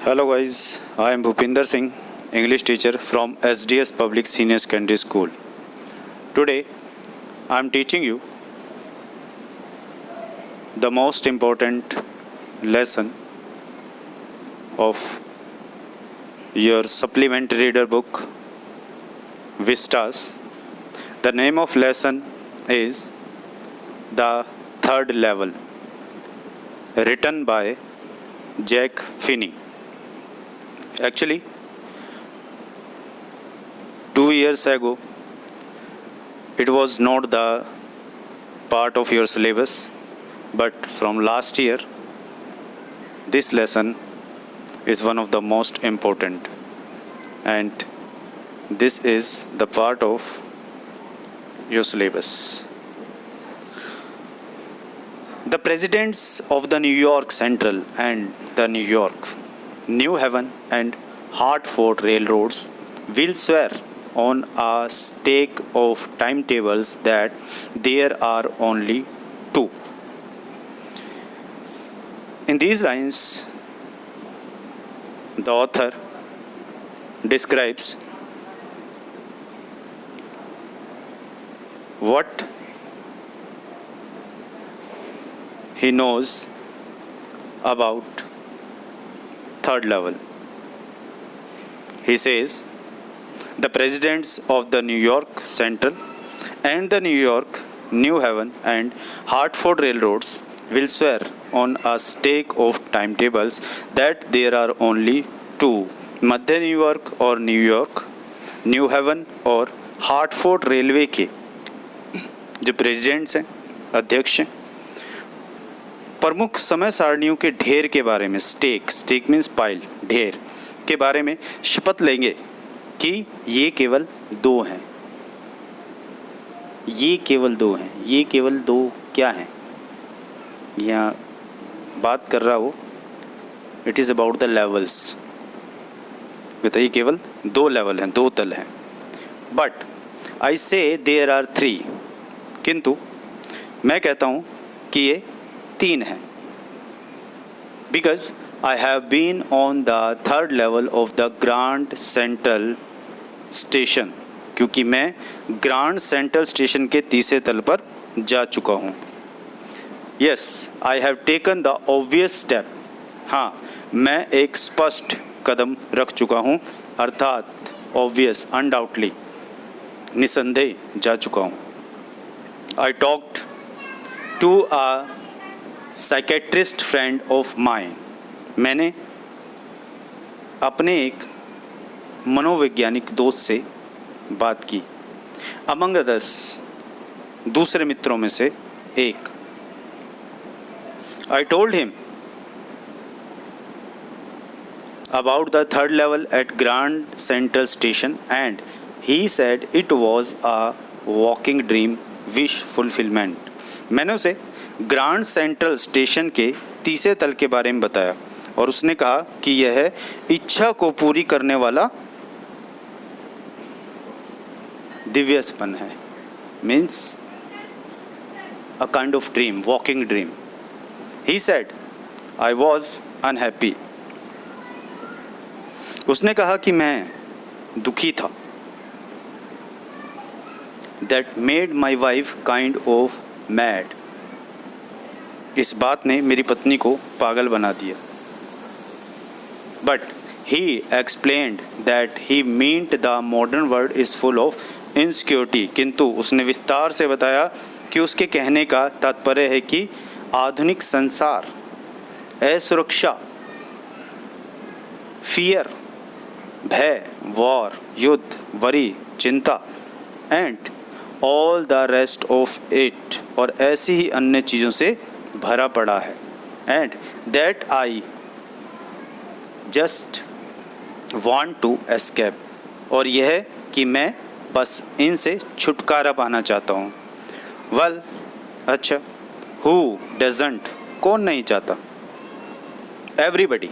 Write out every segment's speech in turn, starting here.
Hello guys, I am Bhupinder Singh, English teacher from SDS Public Senior Secondary School. Today, I am teaching you the most important lesson of your supplementary reader book, Vistas. The name of lesson is The Third Level, written by Jack Finney. Actually, 2 years ago, it was not the part of your syllabus, but from last year, this lesson is one of the most important, and this is the part of your syllabus. The presidents of the New York Central and the New York, New Haven and Hartford railroads will swear on a stake of timetables that there are only two. In these lines, the author describes what he knows about third level. He says, the presidents of the New York Central and the New York, New Haven and Hartford railroads will swear on a stake of timetables that there are only two. Madhya New York और New York, new haven और Hartford railway के जो presidents हैं, अध्यक्ष हैं, प्रमुख समय सारणियों के ढेर के बारे में, स्टेक मीन्स पाइल, ढेर के बारे में शपथ लेंगे कि ये केवल दो हैं। ये केवल दो हैं। ये केवल दो क्या हैं? यहाँ बात कर रहा हो, it is about the levels. बताइए, केवल दो लेवल हैं, दो तल हैं। बट आई से देयर आर थ्री, किंतु मैं कहता हूँ कि ये तीन हैं। Because I have been on the third level of the Grand Central Station, क्योंकि मैं ग्रैंड सेंट्रल स्टेशन के तीसरे तल पर जा चुका हूँ। Yes, I have taken the obvious step. हाँ, मैं एक स्पष्ट कदम रख चुका हूँ, अर्थात ऑब्वियस, अनडाउटली, निसंदेह जा चुका हूँ। I talked to a psychiatrist friend of mine. मैंने अपने एक मनोवैज्ञानिक दोस्त से बात की। अमंग अदर्स, दूसरे मित्रों में से एक। I told him about the third level at Grand Central Station and he said it was a walking dream wish fulfilment. मैंने उसे ग्रैंड सेंट्रल स्टेशन के तीसरे तल के बारे में बताया और उसने कहा कि यह इच्छा को पूरी करने वाला दिव्य सपन है। Means a kind of dream, walking dream. He said I was unhappy. उसने कहा कि मैं दुखी था। That made my wife kind of mad. इस बात ने मेरी पत्नी को पागल बना दिया। But he explained that he meant the modern world is full of insecurity. किंतु उसने विस्तार से बताया कि उसके कहने का तात्पर्य है कि आधुनिक संसार असुरक्षा, फियर, भय, वॉर, युद्ध, वरी, चिंता and all the rest of it, और ऐसी ही अन्य चीज़ों से भरा पड़ा है। And that I just want to escape, और यह कि मैं बस इनसे छुटकारा पाना चाहता हूँ। वेल, अच्छा, हु डजंट, कौन नहीं चाहता? Everybody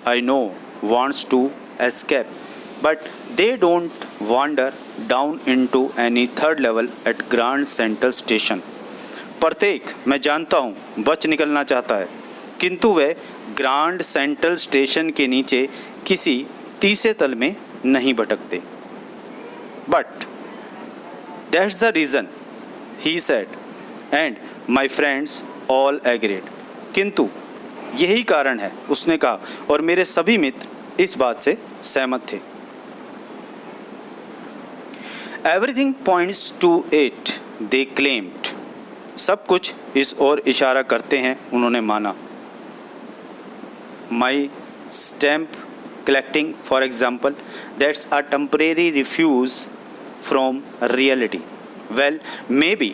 I know wants to escape, but they don't wander down into any third level at Grand Central Station. प्रत्येक, मैं जानता हूँ, बच निकलना चाहता है, किंतु वे ग्रांड सेंट्रल स्टेशन के नीचे किसी तीसरे तल में नहीं भटकते। But that's the reason, he said, and my friends all agreed. किंतु यही कारण है, उसने कहा, और मेरे सभी मित्र इस बात से सहमत थे। Everything points to it, they claimed. सब कुछ इस ओर इशारा करते हैं, उन्होंने माना। My stamp collecting, for example, that's a temporary refuse from reality. Well, maybe,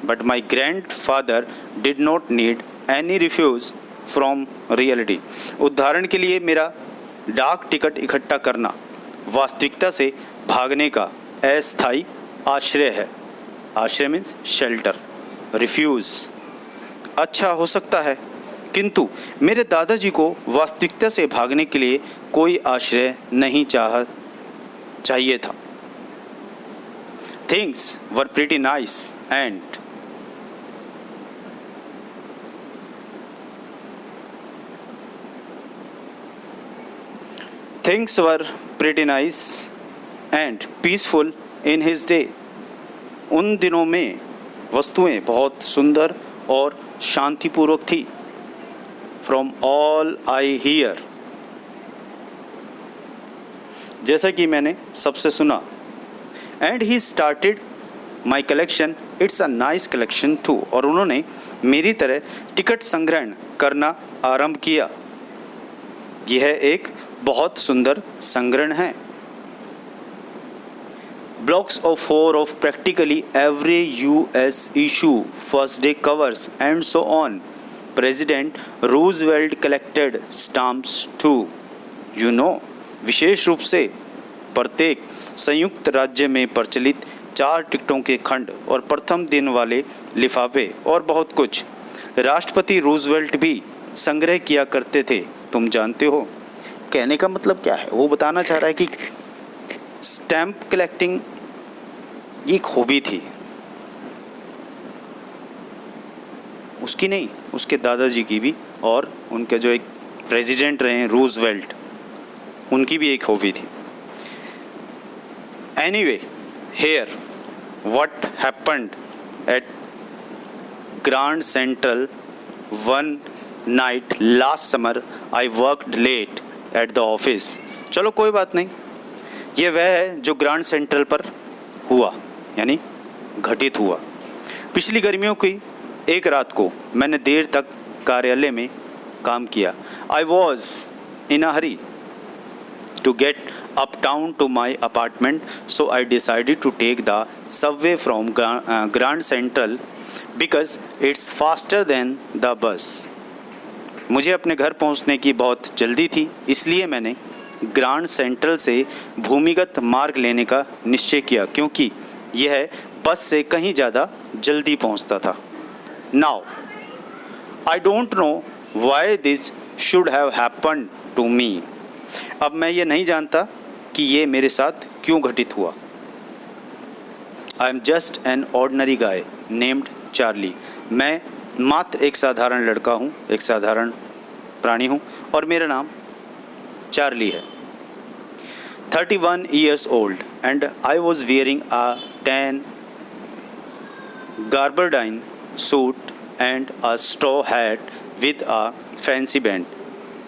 but my grandfather did not need any refuse from reality. उदाहरण के लिए मेरा डाक टिकट इकट्ठा करना वास्तविकता से भागने का अस्थायी आश्रय है। आश्रय मीन्स शेल्टर, रिफ्यूज़ अच्छा हो सकता है, किंतु मेरे दादाजी को वास्तविकता से भागने के लिए कोई आश्रय नहीं चाहिए था। Things were pretty nice and peaceful in his day. उन दिनों में वस्तुएं बहुत सुंदर और शांतिपूर्वक थी। From all I hear, जैसा कि मैंने सबसे सुना। And he started my collection, it's a nice collection too. और उन्होंने मेरी तरह टिकट संग्रहण करना आरंभ किया। यह एक बहुत सुंदर संग्रहण है। Blocks of 4 of practically every US issue, first day covers and so on. President Roosevelt collected stamps too. You know, विशेष रूप से प्रत्येक संयुक्त राज्य में प्रचलित 4 टिकटों के खंड और प्रथम दिन वाले लिफाफे और बहुत कुछ राष्ट्रपति रूजवेल्ट भी संग्रह किया करते थे, तुम जानते हो। कहने का मतलब क्या है, वो बताना चाह रहा है कि स्टैम्प कलेक्टिंग एक हॉबी थी उसकी, नहीं, उसके दादाजी की भी, और उनके जो एक प्रेसिडेंट रहे हैं रूजवेल्ट, उनकी भी एक हॉबी थी। Anyway, here what happened at Grand Central one night last summer, I worked late at the office. चलो कोई बात नहीं, ये वह है जो ग्रैंड सेंट्रल पर हुआ, यानी घटित हुआ। पिछली गर्मियों की एक रात को मैंने देर तक कार्यालय में काम किया। I was in a hurry to get uptown to my apartment, so I decided to take the subway from Grand Central because it's faster than the bus. मुझे अपने घर पहुंचने की बहुत जल्दी थी, इसलिए मैंने ग्रैंड सेंट्रल से भूमिगत मार्ग लेने का निश्चय किया, क्योंकि यह बस से कहीं ज़्यादा जल्दी पहुंचता था। Now, I don't know why this should have happened to me. अब मैं ये नहीं जानता कि ये मेरे साथ क्यों घटित हुआ। I am just an ordinary guy named Charlie. मैं मात्र एक साधारण लड़का हूँ, एक साधारण प्राणी हूँ, और मेरा नाम चार्ली है। 31 years old and I was wearing a tan gabardine suit and a straw hat with a fancy band.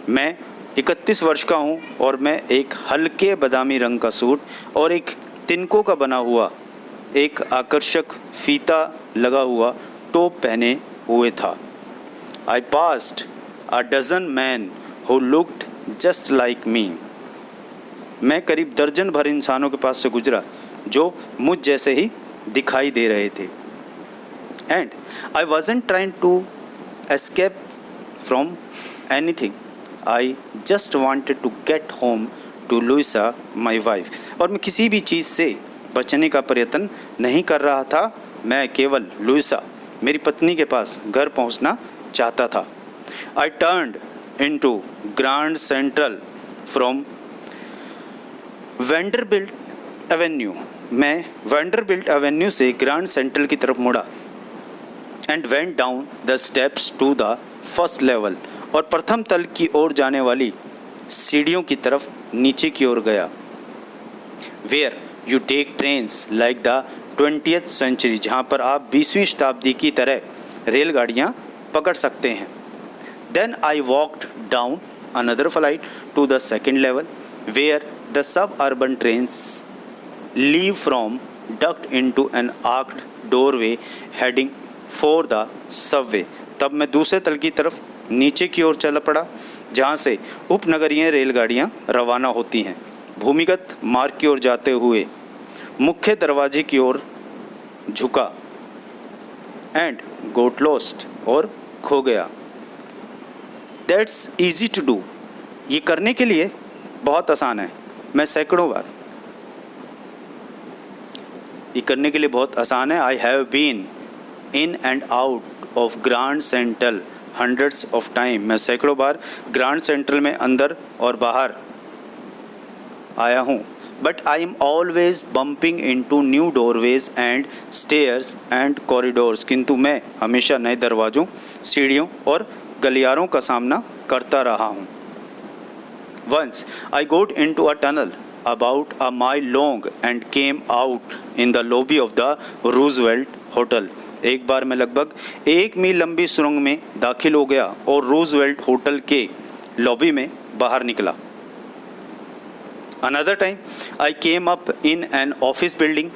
मैं 31 वर्ष का हूँ और मैं एक हल्के बादामी रंग का सूट और एक तिनकों का बना हुआ एक आकर्षक फीता लगा हुआ टोप पहने हुए था। I passed a dozen men who looked just like me. मैं करीब दर्जन भर इंसानों के पास से गुजरा जो मुझ जैसे ही दिखाई दे रहे थे। And I wasn't trying to escape from anything. I just wanted to get home to Louisa, my wife. और मैं किसी भी चीज़ से बचने का प्रयत्न नहीं कर रहा था, मैं केवल लुइसा, मेरी पत्नी के पास घर पहुंचना चाहता था। I turned into Grand Central from Vanderbilt Avenue. मैं Vanderbilt Avenue से ग्रैंड सेंट्रल की तरफ मुड़ा। And went down the steps to the first level. और प्रथम तल की ओर जाने वाली सीढ़ियों की तरफ नीचे की ओर गया। Where you take trains like the 20th century, जहाँ पर आप 20वीं शताब्दी की तरह रेलगाड़ियाँ पकड़ सकते हैं। Then I walked down another flight to the second level where the suburban trains leave from ducked into an arched doorway heading for the subway. तब मैं दूसरे तल की तरफ नीचे की ओर चल पड़ा, जहाँ से उपनगरीय रेलगाड़ियाँ रवाना होती हैं। भूमिगत मार्ग की ओर जाते हुए मुख्य दरवाजे की ओर झुका एंड गोट लॉस्ट, और खो गया। दैट्स ईजी टू डू, ये करने के लिए बहुत आसान है। मैं सैकड़ों बार, ये करने के लिए बहुत आसान है। I have been in and out of Grand Central hundreds of time, मैं सैकड़ों बार ग्रैंड सेंट्रल में अंदर और बाहर आया हूँ। But I am always bumping into new doorways and stairs and corridors, किंतु मैं हमेशा नए दरवाज़ों, सीढ़ियों और गलियारों का सामना करता रहा हूँ। Once I got into a tunnel about a mile long and came out in the lobby of the Roosevelt Hotel. एक बार मैं लगभग 1 मील लंबी सुरंग में दाखिल हो गया और रूजवेल्ट होटल के लॉबी में बाहर निकला। Another time I came up in an office building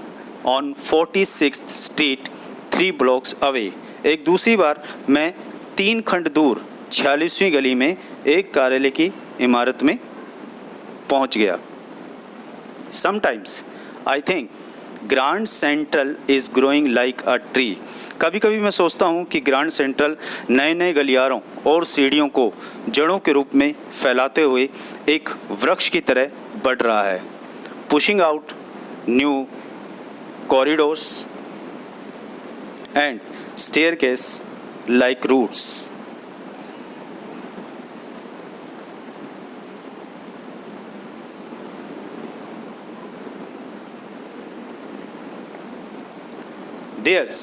on 46th Street 3 blocks away. एक दूसरी बार मैं 3 खंड दूर 46वीं गली में एक कार्यालय की इमारत में पहुंच गया। Sometimes I think grand central is growing like a tree, कभी कभी मैं सोचता हूँ कि ग्रैंड सेंट्रल नए नए गलियारों और सीढ़ियों को जड़ों के रूप में फैलाते हुए एक वृक्ष की तरह बढ़ रहा है। Pushing out new corridors and staircase like roots. There's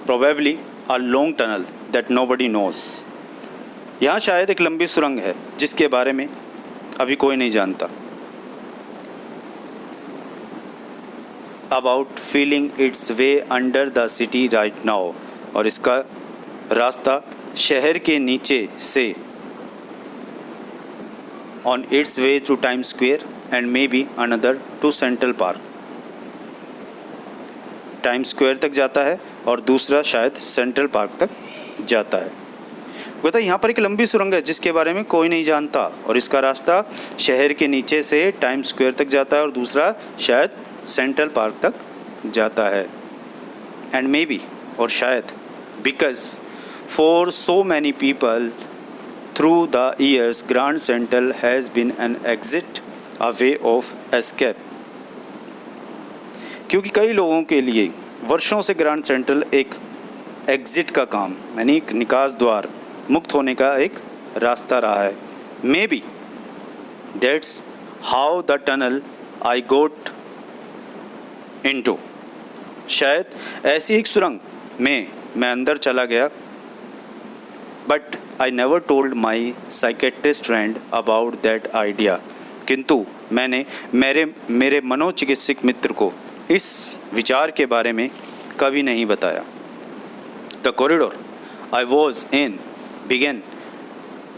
probably a long tunnel that nobody knows. यहाँ शायद एक लंबी सुरंग है जिसके बारे में अभी कोई नहीं जानता। About feeling its way under the city right now, और इसका रास्ता शहर के नीचे से on its way to Times Square and maybe another to Central Park. Times square तक जाता है और दूसरा शायद सेंट्रल पार्क तक जाता है। कहता है यहाँ पर एक लंबी सुरंग है जिसके बारे में कोई नहीं जानता और इसका रास्ता शहर के नीचे से टाइम्स स्क्वायर तक जाता है और दूसरा शायद सेंट्रल पार्क तक जाता है। एंड मे बी, और शायद, because for so many people through the years Grand Central has been an exit, a way of escape, क्योंकि कई लोगों के लिए वर्षों से ग्रैंड सेंट्रल एक एग्ज़िट का काम, यानी एक निकास द्वार, मुक्त होने का एक रास्ता रहा है। Maybe that's how the tunnel I got into, शायद ऐसी एक सुरंग में मैं अंदर चला गया। But I never told my psychiatrist friend about that idea, किंतु मैंने मेरे मनोचिकित्सक मित्र को इस विचार के बारे में कभी नहीं बताया। The corridor I was in began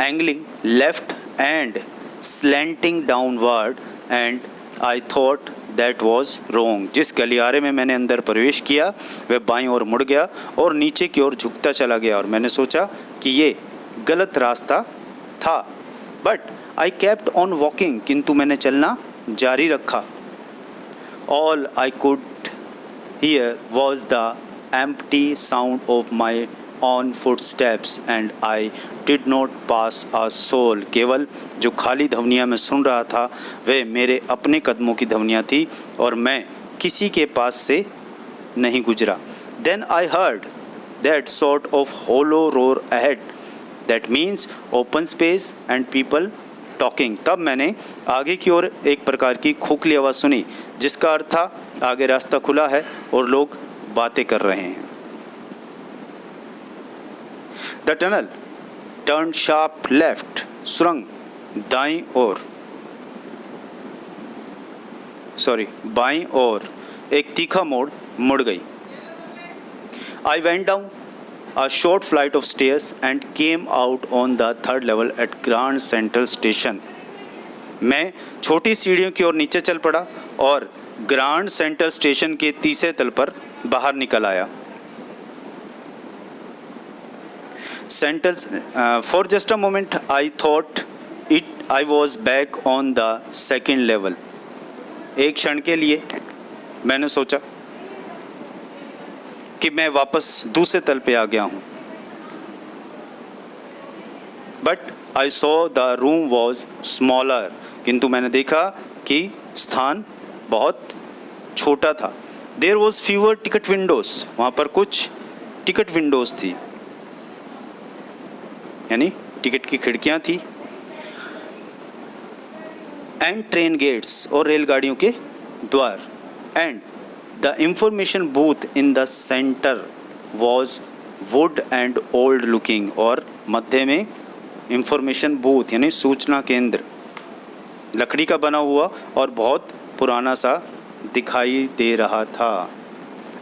angling left and slanting downward and I thought that was wrong. जिस गलियारे में मैंने अंदर प्रवेश किया वह बाईं ओर मुड़ गया और नीचे की ओर झुकता चला गया और मैंने सोचा कि ये गलत रास्ता था। But I kept on walking, किंतु मैंने चलना जारी रखा। All I could hear was the empty sound of my own footsteps and I did not pass a soul. केवल जो खाली ध्वनियाँ मैं सुन रहा था वे मेरे अपने कदमों की ध्वनियाँ थी और मैं किसी के पास से नहीं गुजरा। Then I heard that sort of hollow roar ahead. That means open space and people talking. तब मैंने आगे की ओर एक प्रकार की खोखली आवाज़ सुनी जिसका अर्थ था आगे रास्ता खुला है और लोग बातें कर रहे हैं। The tunnel turned sharp left, सुरंग दाईं ओर, बाईं ओर एक तीखा मोड़ मुड़ गई. I went down a short flight of stairs and came out on the third level at Grand Central Station. मैं छोटी सीढ़ियों की ओर नीचे चल पड़ा और ग्रांड सेंट्रल स्टेशन के तीसरे तल पर बाहर निकल आया. For just a moment I thought I was back on the second level. एक क्षण के लिए मैंने सोचा कि मैं वापस दूसरे तल पे आ गया हूँ. But I saw the room was smaller. किंतु मैंने देखा कि स्थान बहुत छोटा था. There was fewer ticket windows. वहाँ पर कुछ टिकट विंडोज थी, यानी टिकट की खिड़कियाँ थी. एंड ट्रेन गेट्स और रेलगाड़ियों के द्वार. And the information booth in the centre was would and old looking. और मध्य में इंफॉर्मेशन बूथ यानी सूचना केंद्र लकड़ी का बना हुआ और बहुत पुराना सा दिखाई दे रहा था.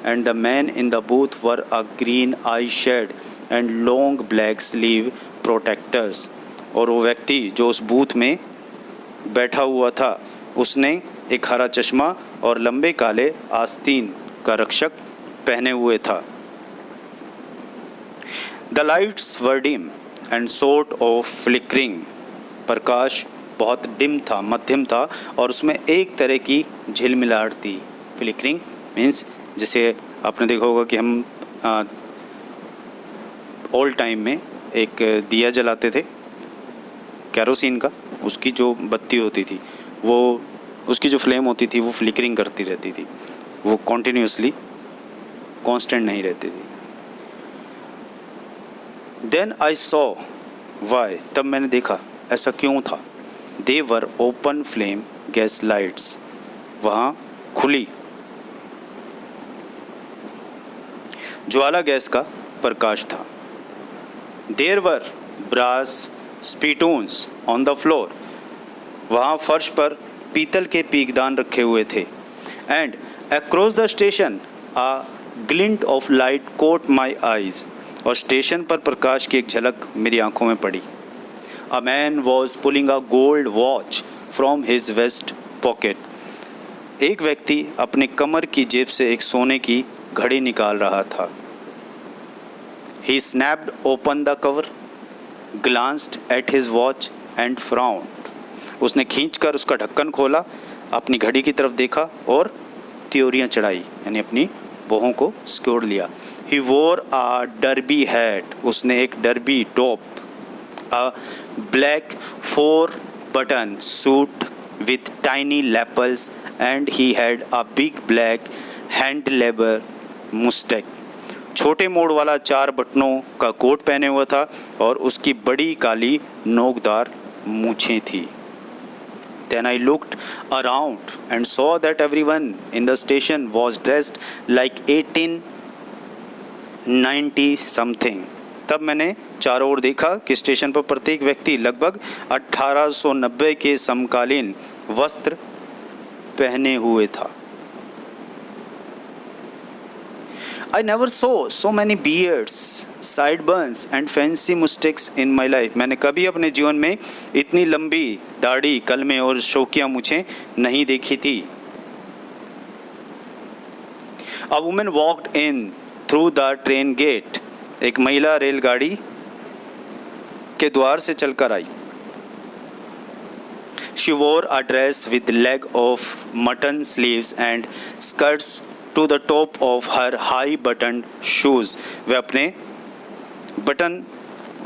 And the man in the booth wore a green eye shade and long black sleeve protectors. और वो व्यक्ति जो उस बूथ में बैठा हुआ था उसने एक हरा चश्मा और लंबे काले आस्तीन का रक्षक पहने हुए था. The lights were dim and sort of flickering. प्रकाश बहुत डिम था, मध्यम था और उसमें एक तरह की झिलमिलाहट थी. फ्लिकरिंग मीन्स जैसे आपने देखा होगा कि हम ओल्ड टाइम में एक दिया जलाते थे कैरोसिन का, उसकी जो बत्ती होती थी वो उसकी जो फ्लेम होती थी वो फ्लिकरिंग करती रहती थी, वो कॉन्टिन्यूसली कांस्टेंट नहीं रहती थी. Then I saw why. तब मैंने देखा ऐसा क्यों था. They were open flame gas lights. वहाँ खुली ज्वाला गैस का प्रकाश था. There were brass spittoons on the floor. वहाँ फर्श पर पीतल के पीकदान रखे हुए थे. And across the station a glint of light caught my eyes. और स्टेशन पर प्रकाश की एक झलक मेरी आंखों में पड़ी. A man was pulling a gold watch from his vest pocket. एक व्यक्ति अपने कमर की जेब से एक सोने की घड़ी निकाल रहा था. He snapped open the cover, glanced at his watch and frowned. उसने खींचकर उसका ढक्कन खोला, अपनी घड़ी की तरफ देखा और त्योरियां चढ़ाई, यानी अपनी बाहों को सिकोड़ लिया. He wore a derby hat. उसने एक derby top, a black 4-button suit with tiny lapels and he had a big black hand leather mustache. छोटे मोड़ वाला 4 बटनों का कोट पहने हुआ था और उसकी बड़ी काली नोकदार मूछें थी. Then I looked around and saw that everyone in the station was dressed like 1890 something. तब मैंने चारों ओर देखा कि स्टेशन पर प्रत्येक व्यक्ति लगभग 1890 के समकालीन वस्त्र पहने हुए था. I never saw so many beards, sideburns and fancy mustaches in my life. मैंने कभी अपने जीवन में इतनी लंबी दाढ़ी, कलमे और शौकिया मूछें नहीं देखी थी. A woman walked in through the train gate. एक महिला रेलगाड़ी के द्वार से चलकर आई. She wore a dress with leg of mutton sleeves and skirts to the top of her high buttoned shoes. वे अपने बटन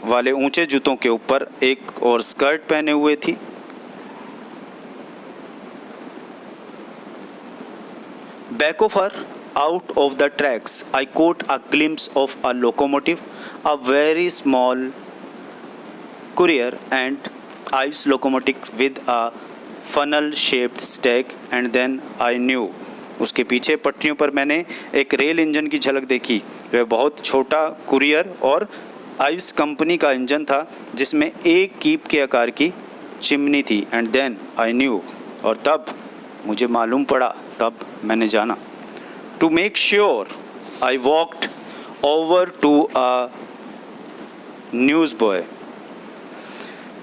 वाले ऊंचे जूतों के ऊपर एक और स्कर्ट पहने हुए थी. Back of her, out of the tracks, I caught a glimpse of a locomotive, a very small courier and ice locomotive with a funnel-shaped stack, and then I knew. उसके पीछे पटरियों पर मैंने एक रेल इंजन की झलक देखी. वह बहुत छोटा कुरियर और आयुष कंपनी का इंजन था जिसमें एक कीप के आकार की चिमनी थी। एंड देन आई न्यू, और तब मुझे मालूम पड़ा, तब मैंने जाना। To make sure I walked over to a newsboy.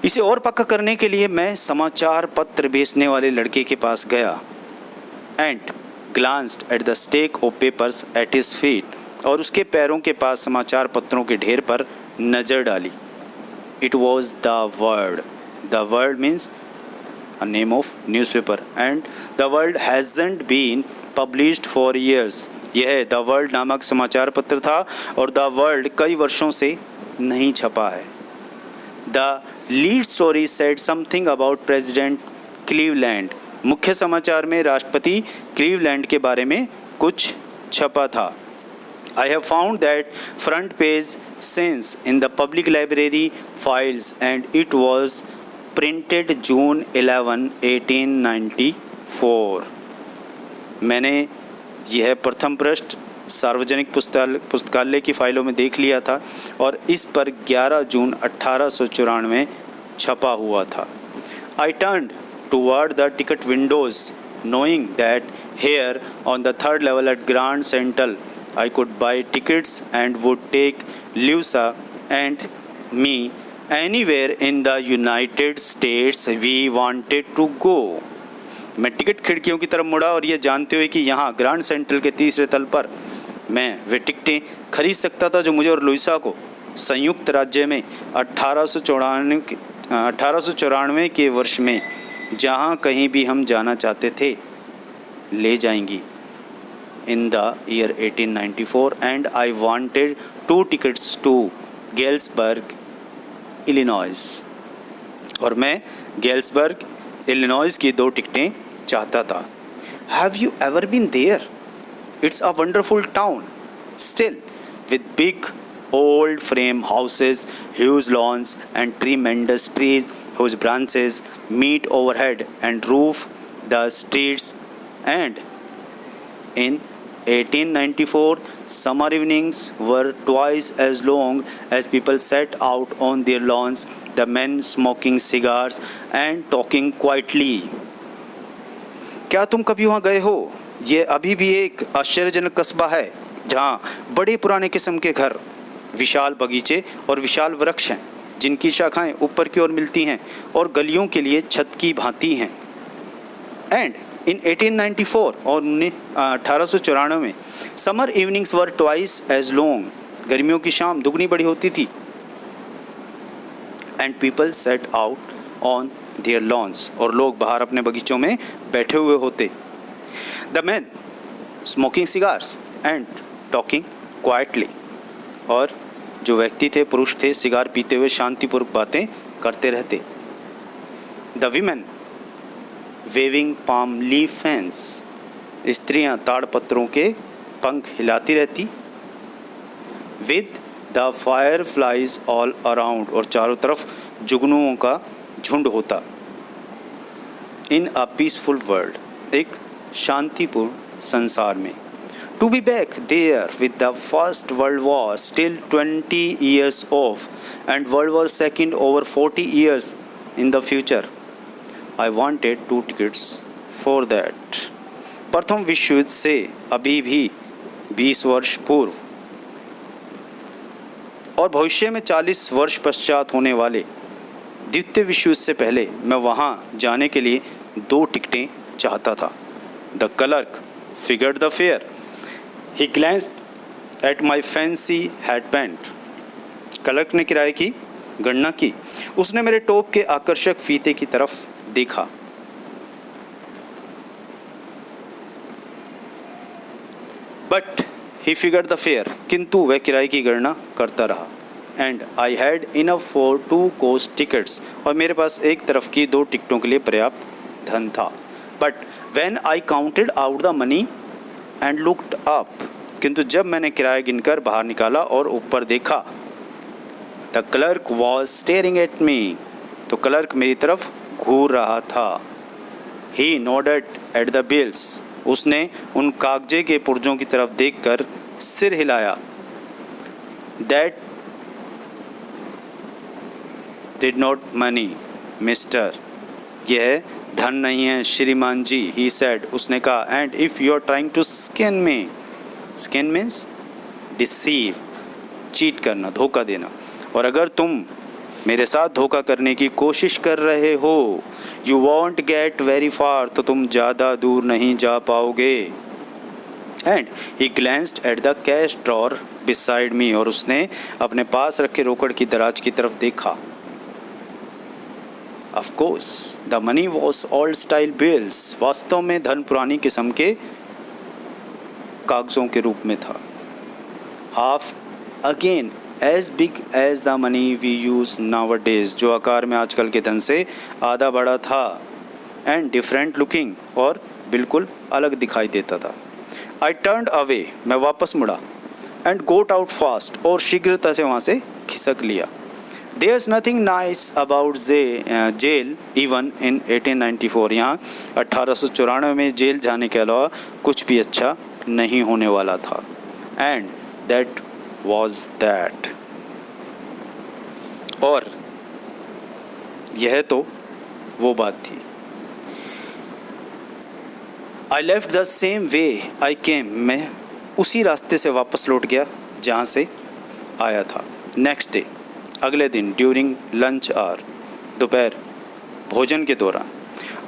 इसे और पक्का करने के लिए मैं समाचार पत्र बेचने वाले लड़के के पास गया। And glanced at the stack of papers at his feet, और उसके पैरों के पास समाचार पत्रों के ढेर पर नज़र डाली। It was the world. The world means a name of newspaper, and the world hasn't been published for years. यह द वर्ल्ड नामक समाचार पत्र था और द वर्ल्ड कई वर्षों से नहीं छपा है। The lead story said something about president Cleveland. मुख्य समाचार में राष्ट्रपति क्लीवलैंड के बारे में कुछ छपा था। I have found that front page since in the public library files, and it was printed June 11, 1894. मैंने यह प्रथम पृष्ठ सार्वजनिक पुस्तकालय की फाइलों में देख लिया था और इस पर 11 जून 1894 छपा हुआ था। I turned toward the ticket windows, knowing that here on the third level at Grand Central I could buy tickets and would take Luisa and me anywhere in the United States we wanted to go. मैं ticket खिड़कियों की तरफ मुड़ा और ये जानते हुए कि यहाँ ग्रांड सेंट्रल के तीसरे तल पर मैं वे टिकटें खरीद सकता था जो मुझे और लुइसा को संयुक्त राज्य में 1894 के वर्ष में जहाँ कहीं भी हम जाना चाहते थे ले जाएंगी। In the year 1894, and I wanted 2 tickets to Galesburg, Illinois. और मैं गेल्सबर्ग इलिनॉइस की 2 टिकटें चाहता था। Have you ever been there? It's a wonderful town, still, with big old frame houses, huge lawns, and tremendous trees whose branches meet overhead and roof the streets. And in 1894, summer evenings were twice as long as people sat out on their lawns, the men smoking cigars and talking quietly. क्या तुम कभी वहाँ गए हो? ये अभी भी एक आश्चर्यजनक कस्बा है जहाँ बड़े पुराने किस्म के घर, विशाल बगीचे और विशाल वृक्ष हैं जिनकी शाखाएं ऊपर की ओर मिलती हैं और गलियों के लिए छत की भांति हैं। एंड इन 1894 और 1894 में summer evenings were twice as long, गर्मियों की शाम दुगनी बड़ी होती थी। And people sat out on their lawns, और लोग बाहर अपने बगीचों में बैठे हुए होते। The men smoking cigars and talking quietly, और जो व्यक्ति थे, पुरुष थे, सिगार पीते हुए शांतिपूर्वक बातें करते रहते। The women waving palm leaf fans, स्त्रियां ताड़ पत्रों के पंख हिलाती रहती। With the fireflies all around, और चारों तरफ जुगनुओं का झुंड होता। इन अ पीसफुल वर्ल्ड, एक शांतिपूर्ण संसार में। To be back there with the First World War still 20 years off and World War II over 40 years in the future. I wanted 2 tickets for that. प्रथम विश्व युद्ध से अभी भी 20 वर्ष पूर्व और भविष्य में 40 वर्ष पश्चात होने वाले द्वितीय विश्व युद्ध से पहले मैं वहाँ जाने के लिए 2 टिकटें चाहता था। The clerk figured the fare, he glanced at my fancy headband. Clerk ने किराए की गणना की, उसने मेरे टोप के आकर्षक फीते की तरफ देखा। But he figured the fare, किंतु वह किराए की गणना करता रहा। And I had enough for 2 coast tickets, और मेरे पास एक तरफ की 2 टिकटों के लिए पर्याप्त धन था। But when I counted out the money and looked up, किंतु जब मैंने किराया गिनकर बाहर निकाला और ऊपर देखा, the clerk was staring at me, तो क्लर्क मेरी तरफ घूर रहा था। ही नोडेड एट द बिल्स, उसने उन कागजे के पुर्जों की तरफ देखकर सिर हिलाया। That did not money mister, यह धन नहीं है श्रीमान जी, ही सेड, उसने कहा, and if you are trying to skin me, skin means deceive, cheat करना, धोखा देना, और अगर तुम मेरे साथ धोखा करने की कोशिश कर रहे हो, you won't get very far, तो तुम ज़्यादा दूर नहीं जा पाओगे। And he glanced at the cash drawer beside me, और उसने अपने पास रखे रोकड़ की दराज की तरफ देखा। Of course the money was old style bills, वास्तव में धन पुरानी किस्म के कागज़ों के रूप में था। Half again as big as the money we use nowadays, जो आकार में आजकल के धन से आधा बड़ा था। एंड डिफरेंट लुकिंग, और बिल्कुल अलग दिखाई देता था। आई टर्न्ड अवे, मैं वापस मुड़ा। एंड गोट आउट फास्ट, और शीघ्रता से वहाँ से खिसक लिया। There is nothing nice about jail even in 1894, यहाँ 1894 में जेल जाने के अलावा कुछ भी अच्छा नहीं होने वाला था। एंड दैट वॉज दैट, और यह तो वो बात थी। I left the same way I came, मैं उसी रास्ते से वापस लौट गया जहाँ से आया था। नेक्स्ट डे, अगले दिन, ड्यूरिंग लंच आवर, दोपहर भोजन के दौरान,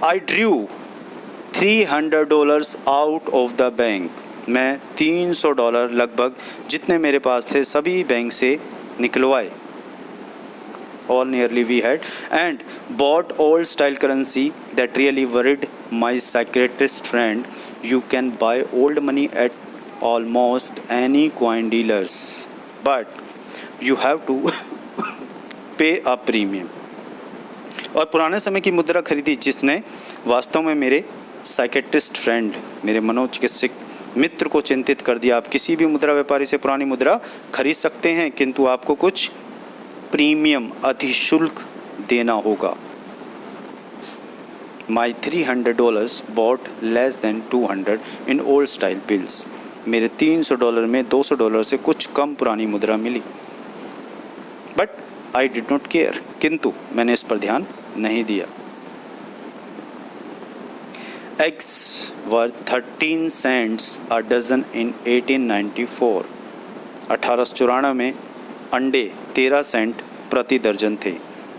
I drew $300 out of the bank, मैं $300 लगभग जितने मेरे पास थे सभी बैंक से निकलवाए। All nearly we had, and bought old style currency that really worried my psychiatrist friend. You can buy old money at almost any coin dealers, but you have to pay a premium. और पुराने समय की मुद्रा खरीदी जिसने वास्तव में मेरे साइकेट्रिस्ट फ्रेंड, मेरे मनोचिकित्सक मित्र को चिंतित कर दिया। आप किसी भी मुद्रा व्यापारी से पुरानी मुद्रा खरीद सकते हैं, किंतु आपको कुछ प्रीमियम, अधिशुल्क देना होगा। My $300 bought less than 200 in old style bills, मेरे $300 में $200 से कुछ कम पुरानी मुद्रा मिली। But I did not care, किंतु मैंने इस पर ध्यान नहीं दिया। Eggs were 13 cents a dozen in 1894, 1894 में अंडे 13 सेंट प्रति दर्जन थे।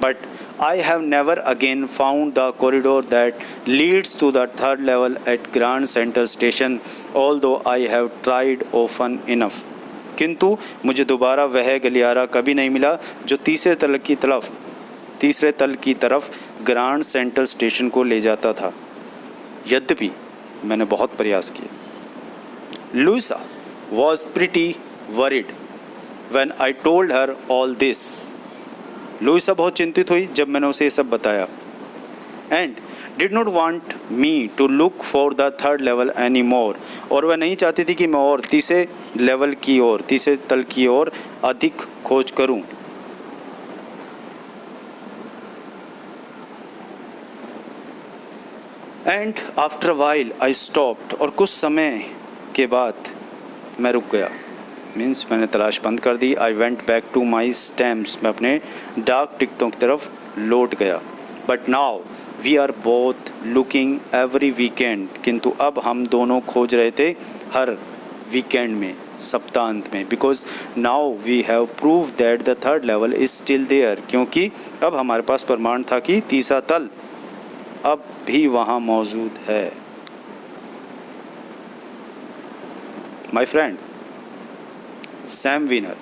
But I have never again found the corridor that leads to the third level at Grand Central station, although I have tried often enough, किंतु मुझे दोबारा वह गलियारा कभी नहीं मिला जो तीसरे तल की तरफ ग्रैंड सेंट्रल स्टेशन को ले जाता था। यद्यपि मैंने बहुत प्रयास किया। Louisa was pretty worried When I told her all this, Louisa बहुत चिंतित हुई जब मैंने उसे ये सब बताया। And did not want me to look for the third level anymore, और वह नहीं चाहती थी कि मैं और तीसरे तल की ओर अधिक खोज करूं। And after a while I stopped, और कुछ समय के बाद मैं रुक गया, मीन्स मैंने तलाश बंद कर दी। I went back to my stamps, मैं अपने डाक टिकटों की तरफ लौट गया। But now we are both looking every weekend, किंतु अब हम दोनों खोज रहे थे हर वीकेंड में, सप्तांत में। Because now we have prove that the third level is still there, क्योंकि अब हमारे पास प्रमाण था कि तीसरा तल अब भी वहाँ मौजूद है। My friend Sam winner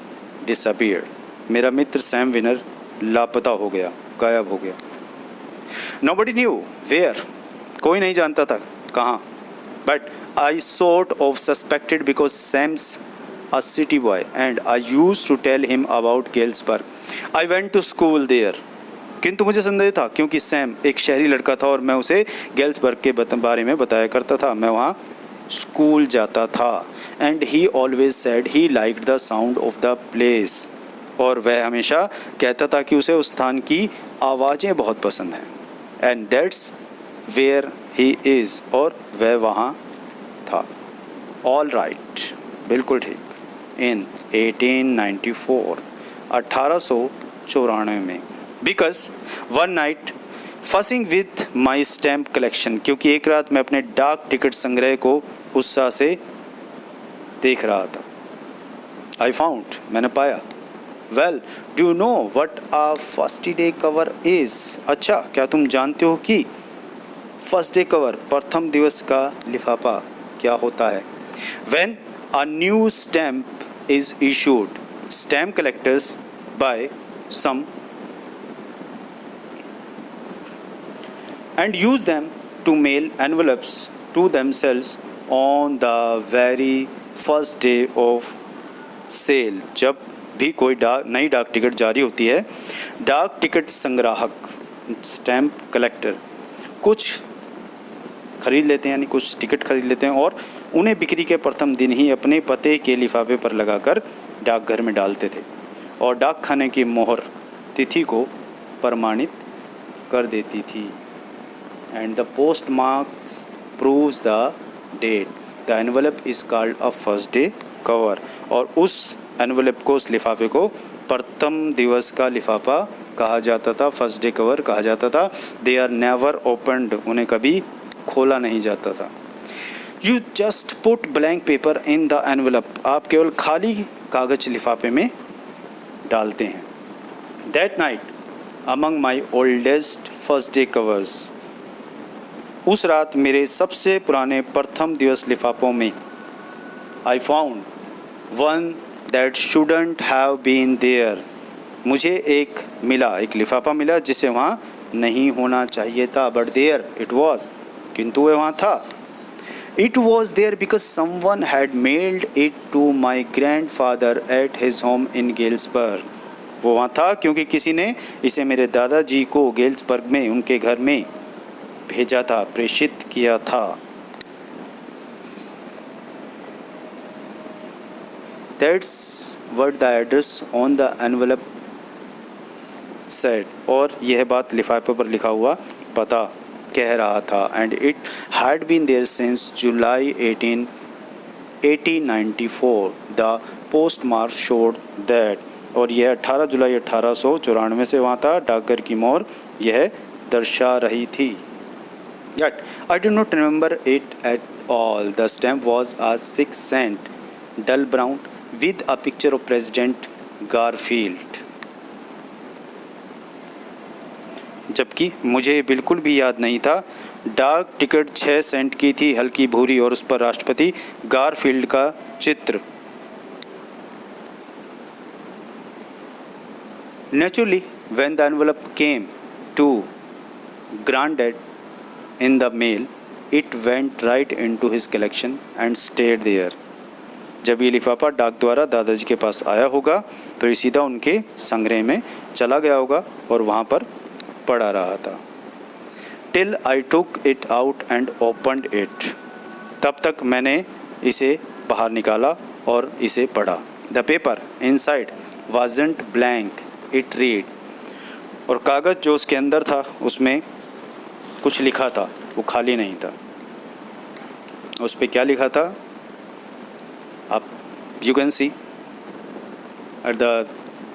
disappeared, मेरा मित्र सैम विनर लापता हो गया, गायब हो गया। नोबडी न्यू वेयर, कोई नहीं जानता था कहाँ। But I sort of suspected because Sam's a city boy and I used to tell him about Galesburg. I went to school there, किंतु मुझे संदेह था क्योंकि सैम एक शहरी लड़का था और मैं उसे गेल्सबर्ग के बारे में बताया करता था। मैं वहाँ स्कूल जाता था। And he always said he liked the sound of the place, और वह हमेशा कहता था कि उसे उस स्थान की आवाज़ें बहुत पसंद हैं। And that's where he is, और वह वहाँ था। ऑल राइट, बिल्कुल ठीक। इन 1894, 1894 में because one night fussing with my stamp collection, क्योंकि एक रात मैं अपने डाक टिकट संग्रह को उत्साह से देख रहा था। आई फाउंड, मैंने पाया। Well, do you know what a first day cover is? अच्छा, क्या तुम जानते हो कि फर्स्ट डे कवर, प्रथम दिवस का लिफाफा क्या होता है? When a new stamp is issued, stamp collectors buy some and use them to mail envelopes to themselves on the very first day of sale। जब भी कोई नई डाक टिकट जारी होती है, डाक टिकट संग्राहक स्टैम्प कलेक्टर कुछ खरीद लेते हैं, यानी कुछ टिकट खरीद लेते हैं और उन्हें बिक्री के प्रथम दिन ही अपने पते के लिफाफे पर लगाकर डाकघर में डालते थे और डाक खाने की मोहर तिथि को प्रमाणित कर देती थी। And the postmarks proves the date. The envelope is called a first day cover। और उस एनवलप को, उस लिफाफे को प्रथम दिवस का लिफाफा कहा जाता था, फर्स्ट डे कवर कहा जाता था। They are never opened, उन्हें कभी खोला नहीं जाता था। You just put blank paper in the envelope, आप केवल खाली कागज लिफाफे में डालते हैं। That night among my oldest first day covers, उस रात मेरे सबसे पुराने प्रथम दिवस लिफाफों में I found one that shouldn't have been there। मुझे एक लिफाफा मिला जिसे वहाँ नहीं होना चाहिए था। But there it was, किंतु वह वहाँ था। It was there because someone had mailed it to my grandfather at his home in Galesburg। वो वहाँ था क्योंकि किसी ने इसे मेरे दादाजी को गेल्सबर्ग में उनके घर में भेजा था, प्रेषित किया था। That's what the address on the envelope said। और यह बात लिफाफे पर लिखा हुआ पता कह रहा था। And it had been there since July 1894। The postmark showed that। और यह 18 जुलाई 1894 से वहाँ था। डाकघर की मोहर यह दर्शा रही थी। Yet I do not remember it at all। The stamp was a 6 cent dull brown with a picture of President Garfield। जबकि मुझे बिल्कुल भी याद नहीं था। डाक टिकट 6 सेंट की थी, हल्की भूरी, और उस पर राष्ट्रपति गारफील्ड का चित्र। Naturally, when the envelope came to Granddad in the mail, it went right into his collection and stayed there। जब ये लिफाफा डाक द्वारा दादाजी के पास आया होगा तो ये सीधा उनके संग्रह में चला गया होगा और वहाँ पर पड़ा रहा था। Till I took it out and opened it। तब तक मैंने इसे बाहर निकाला और इसे पढ़ा। The paper inside wasn't blank, it read। और कागज़ जो उसके अंदर था उसमें कुछ लिखा था, वो खाली नहीं था। उस पर क्या लिखा था आप you can see at the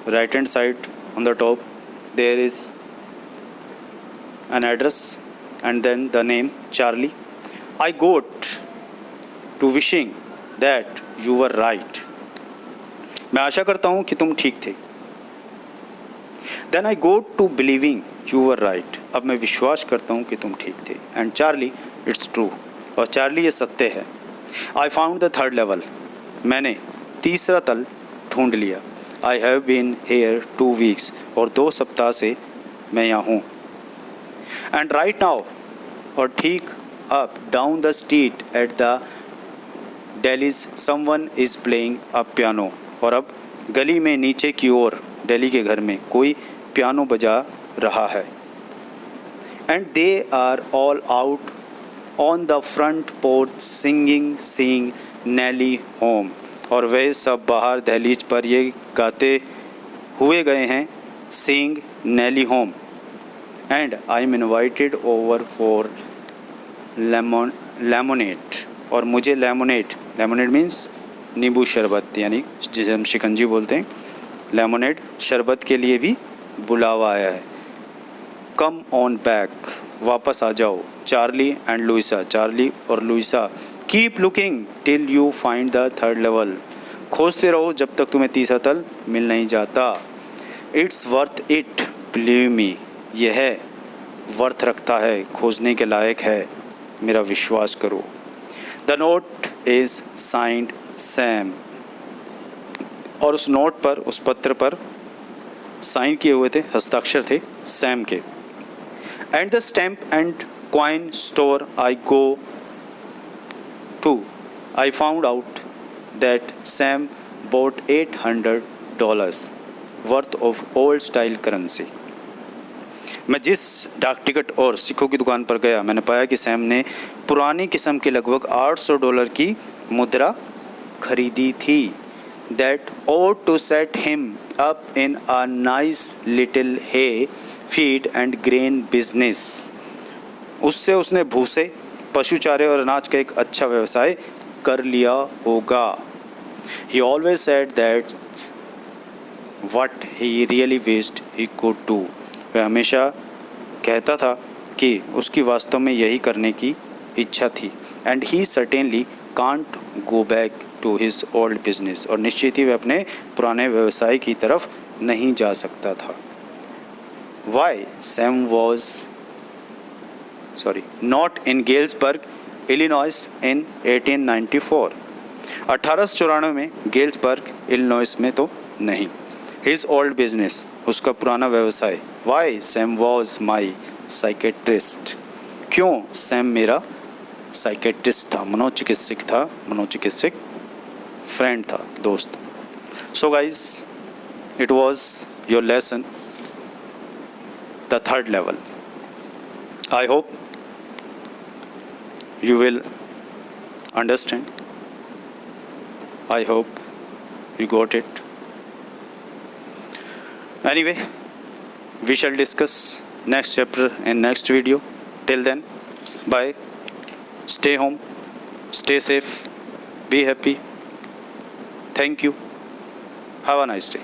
right hand side on the top there is an address and then the name Charlie. I got to wishing that you were right. मैं आशा करता हूँ कि तुम ठीक थे। Then I got to believing you were right. अब मैं विश्वास करता हूँ कि तुम ठीक थे। And Charlie it's true. और चार्ली ये सत्य है। I found the third level. मैंने तीसरा तल ढूंढ लिया। I have been here 2 weeks. और 2 सप्ताह से मैं यहाँ हूँ। एंड राइट नाउ, और ठीक up down the street at the dailies someone is playing a piano. और अब गली में नीचे की ओर दिल्ली के घर में कोई पियानो बजा रहा है। And they are all out on the front porch singing seeing Nellie home. और वे सब बाहर दहलीज पर ये गाते हुए गए हैं, seeing Nellie home. And I am invited over for lemonade. और मुझे लेमोनेड मीन्स नींबू शरबत, यानी जिसे हम शिकंजी बोलते हैं, लेमोनेड शरबत के लिए भी बुलावा आया है। कम ऑन बैक, वापस आ जाओ। चार्ली एंड लुइसा, चार्ली और Louisa, keep looking till you find the third level, खोजते रहो जब तक तुम्हें तीसरा तल मिल नहीं जाता। It's worth it, believe me, यह वर्थ रखता है, खोजने के लायक है, मेरा विश्वास करो। The note is signed Sam, और उस नोट पर, उस पत्र पर साइन किए हुए थे, हस्ताक्षर थे सैम के। And the stamp and coin store I go to, I found out that Sam bought $800 worth of old style currency. मैं जिस डाक टिकट और सिक्कों की दुकान पर गया, मैंने पाया कि सैम ने पुरानी किस्म के लगभग $800 की मुद्रा खरीदी थी। That ought to set him up in a nice little hay feed and grain business, उससे उसने भूसे, पशु चारे और अनाज का एक अच्छा व्यवसाय कर लिया होगा। He always said that what he really wished he could do, वह हमेशा कहता था कि उसकी वास्तव में यही करने की इच्छा थी। And he certainly can't go back to his old business, और निश्चित ही वह अपने पुराने व्यवसाय की तरफ नहीं जा सकता था। Why Sam was not in Galesburg, Illinois in 1894, 1894 में गेल्सबर्ग इलिनॉइस में तो नहीं। His old business, उसका पुराना व्यवसाय। Why Sam was my psychiatrist, क्यों सैम मेरा साइकेट्रिस्ट था, मनोचिकित्सक था, मनोचिकित्सक फ्रेंड था, दोस्त। So guys, it was your lesson the third level. I hope you will understand. I hope you got it. Anyway, we shall discuss next chapter in next video. Till then, bye. Stay home, stay safe, be happy. Thank you. Have a nice day.